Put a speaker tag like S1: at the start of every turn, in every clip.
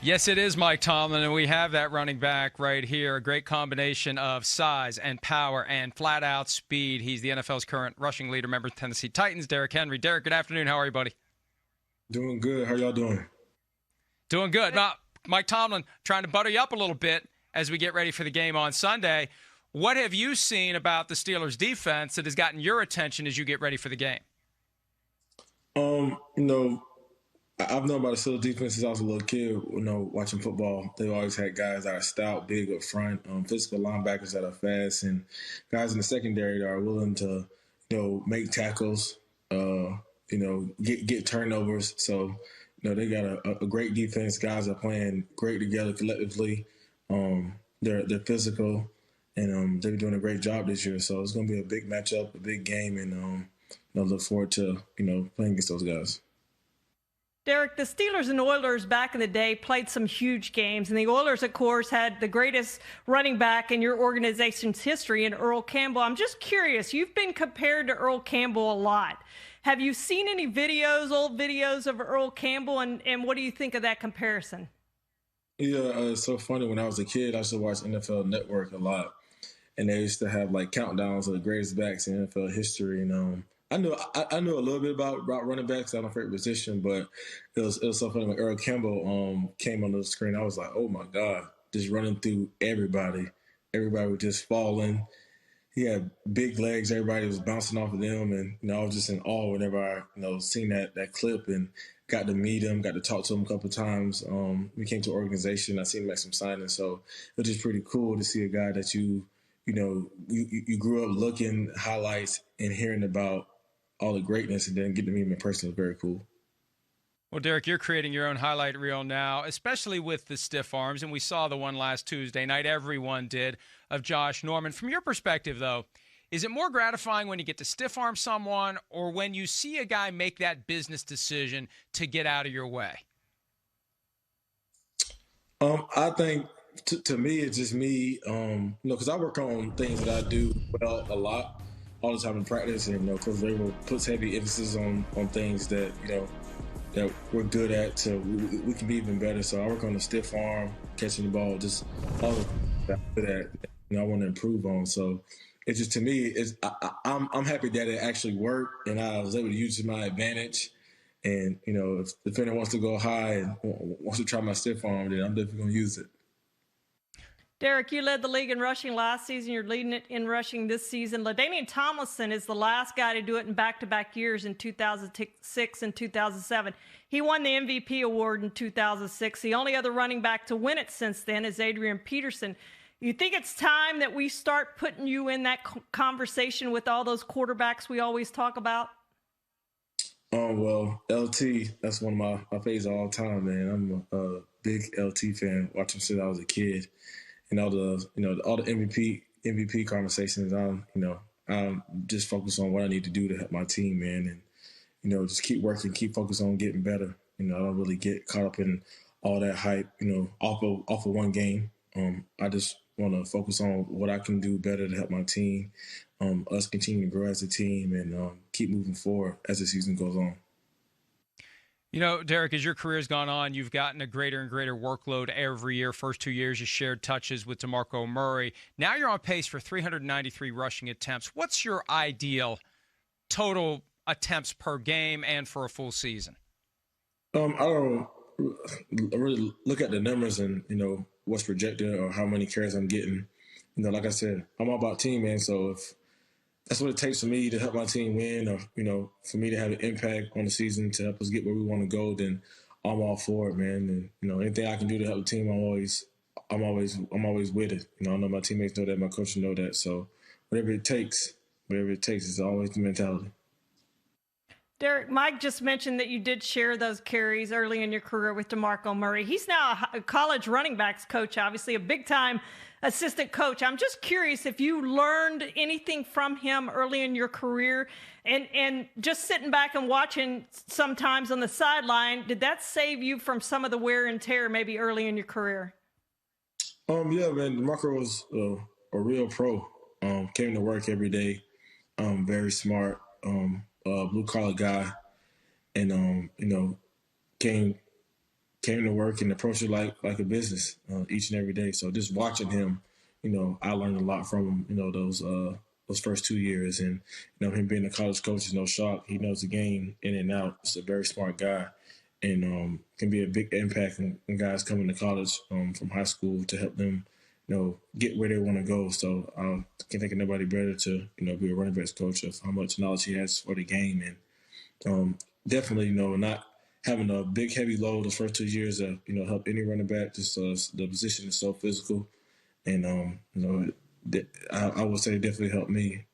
S1: Yes, it is Mike Tomlin, and we have that running back right here. A great combination of size and power and flat-out speed. He's the NFL's current rushing leader, member of Tennessee Titans, Derrick Henry. Derrick, good afternoon. How are you, buddy?
S2: Doing good. How y'all doing?
S1: Doing good. Now, Mike Tomlin, trying to butter you up a little bit as we get ready for the game on Sunday. What have you seen about the Steelers' defense that has gotten your attention as you get ready for the game?
S2: You know, I've known about the Steelers defense since I was a little kid. You know, watching football, they always had guys that are stout, big up front, physical linebackers that are fast, and guys in the secondary that are willing to, make tackles, get turnovers. So, they got a great defense. Guys are playing great together collectively. They're physical, and they're doing a great job this year. So it's going to be a big matchup, a big game, and I look forward to playing against those guys.
S3: Derrick, the Steelers and Oilers back in the day played some huge games, and the Oilers, of course, had the greatest running back in your organization's history in Earl Campbell. I'm just curious, you've been compared to Earl Campbell a lot. Have you seen any old videos of Earl Campbell, and what do you think of that comparison?
S2: Yeah, it's so funny. When I was a kid, I used to watch NFL Network a lot, and they used to have like countdowns of the greatest backs in NFL history, and I knew a little bit about running backs. I don't favorite position, but it was so funny when Earl Campbell came on the screen. I was like, oh my God, just running through everybody. Everybody was just falling. He had big legs. Everybody was bouncing off of them, and I was just in awe whenever I seen that clip and got to meet him, got to talk to him a couple of times. We came to an organization. I seen him make some signings, so it was just pretty cool to see a guy that you grew up looking highlights and hearing about all the greatness, and then getting to meet him in person was very cool.
S1: Well, Derrick, you're creating your own highlight reel now, especially with the stiff arms, and we saw the one last Tuesday night, everyone did, of Josh Norman. From your perspective, though, is it more gratifying when you get to stiff arm someone or when you see a guy make that business decision to get out of your way?
S2: I think to me, it's just me, because I work on things that I do well a lot, all the time in practice, and Coach Rabel puts heavy emphasis on things that that we're good at, so we can be even better. So I work on the stiff arm, catching the ball, just all of that I want to improve on. So it's just, to me, I'm happy that it actually worked, and I was able to use it to my advantage. And if the defender wants to go high and wants to try my stiff arm, then I'm definitely going to use it.
S3: Derrick, you led the league in rushing last season. You're leading it in rushing this season. LaDainian Tomlinson is the last guy to do it in back-to-back years in 2006 and 2007. He won the MVP award in 2006. The only other running back to win it since then is Adrian Peterson. You think it's time that we start putting you in that conversation with all those quarterbacks we always talk about?
S2: Oh, well, LT, that's one of my favorites of all time, man. I'm a big LT fan, watching since I was a kid. And all the MVP conversations, I'm just focused on what I need to do to help my team, man, and just keep working, keep focused on getting better. I don't really get caught up in all that hype, off of one game. I just want to focus on what I can do better to help my team, us continue to grow as a team, and keep moving forward as the season goes on.
S1: Derrick, as your career's gone on, you've gotten a greater and greater workload every year. First 2 years, you shared touches with DeMarco Murray. Now you're on pace for 393 rushing attempts. What's your ideal total attempts per game and for a full season?
S2: I don't really look at the numbers and, what's projected or how many carries I'm getting. Like I said, I'm all about team, man. So if that's what it takes for me to help my team win, or for me to have an impact on the season to help us get where we want to go, then I'm all for it, man. And anything I can do to help the team, I'm always with it. I know my teammates know that, my coach know that. So whatever it takes is always the mentality.
S3: Derrick, Mike just mentioned that you did share those carries early in your career with DeMarco Murray. He's now a college running backs coach, obviously a big-time assistant coach. I'm just curious if you learned anything from him early in your career, and just sitting back and watching sometimes on the sideline, did that save you from some of the wear and tear maybe early in your career?
S2: Yeah, man, DeMarco was a real pro. Came to work every day, very smart, blue collar guy, and came came to work and approached it like a business each and every day. So just watching him, I learned a lot from him. Those first 2 years, and him being a college coach is no shock. He knows the game in and out. He's a very smart guy, and can be a big impact in guys coming to college from high school to help them, get where they want to go. So I can't think of nobody better to, be a running backs coach of how much knowledge he has for the game, and definitely, not having a big heavy load those first 2 years of, help any running back. Just the position is so physical, and I would say it definitely helped me,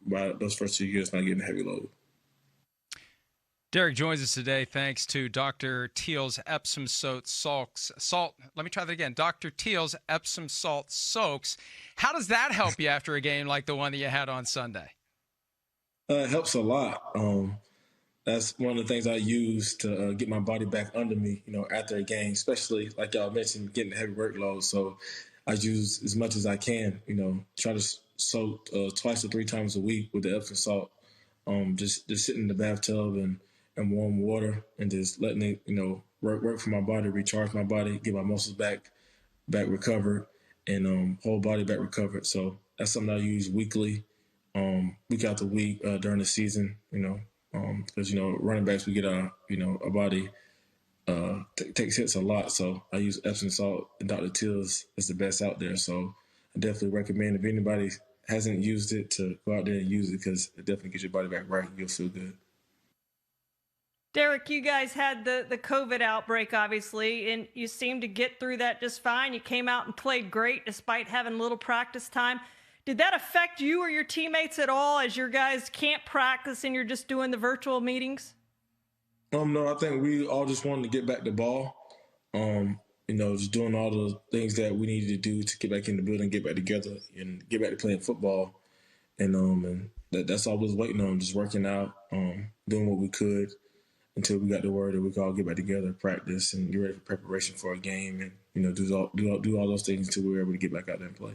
S2: by those first 2 years not getting a heavy load.
S1: Derrick joins us today thanks to Dr. Teal's Epsom salt. Let me try that again. Dr. Teal's Epsom salt soaks. How does that help you after a game like the one that you had on Sunday?
S2: It helps a lot. That's one of the things I use to get my body back under me, after a game, especially like y'all mentioned, getting a heavy workload. So I use as much as I can, try to soak 2 to 3 times a week with the Epsom salt. Just sitting in the bathtub and warm water and just letting it, work for my body, recharge my body, get my muscles back recovered, and whole body back recovered. So that's something I use weekly, week after week during the season, because, running backs, we get our body takes hits a lot. So I use Epsom salt, and Dr. Teal's is the best out there. So I definitely recommend if anybody hasn't used it to go out there and use it, because it definitely gets your body back right. You'll feel good.
S3: Derrick, you guys had the COVID outbreak, obviously, and you seemed to get through that just fine. You came out and played great despite having little practice time. Did that affect you or your teammates at all as your guys can't practice and you're just doing the virtual meetings?
S2: No, I think we all just wanted to get back to ball. Just doing all the things that we needed to do to get back in the building, get back together, and get back to playing football. And that's all we was waiting on, just working out, doing what we could until we got the word that we could all get back together, practice, and get ready for preparation for a game, and do all those things until we were able to get back out there and play.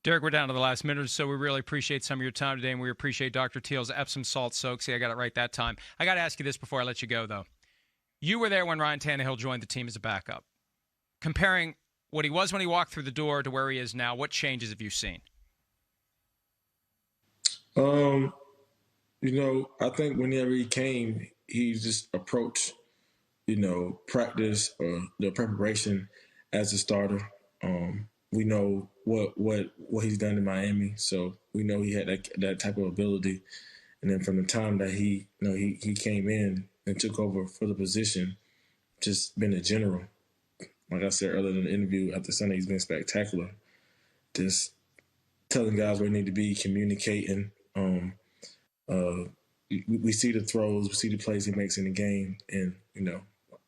S1: Derrick, we're down to the last minute or so. We really appreciate some of your time today, and we appreciate Dr. Teal's Epsom salt soak. See, I got it right that time. I got to ask you this before I let you go, though. You were there when Ryan Tannehill joined the team as a backup. Comparing what he was when he walked through the door to where he is now, what changes have you seen?
S2: I think whenever he came, he just approached, practice or the preparation as a starter. We know what he's done in Miami, so we know he had that type of ability. And then from the time that he came in and took over for the position, just been a general. Like I said earlier in the interview after Sunday, he's been spectacular. Just telling guys where they need to be, communicating. We see the throws, we see the plays he makes in the game, and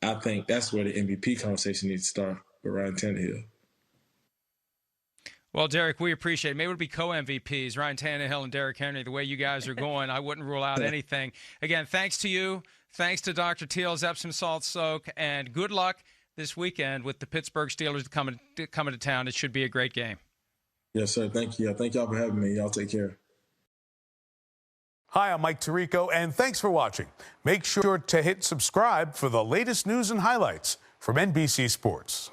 S2: I think that's where the MVP conversation needs to start with Ryan Tannehill.
S1: Well, Derrick, we appreciate it. Maybe it'll be co-MVPs, Ryan Tannehill and Derrick Henry. The way you guys are going, I wouldn't rule out anything. Again, thanks to you. Thanks to Dr. Teal's Epsom salt soak, and good luck this weekend with the Pittsburgh Steelers coming to town. It should be a great game.
S2: Yes, sir. Thank you. Thank y'all for having me. Y'all take care.
S4: Hi, I'm Mike Tirico, and thanks for watching. Make sure to hit subscribe for the latest news and highlights from NBC Sports.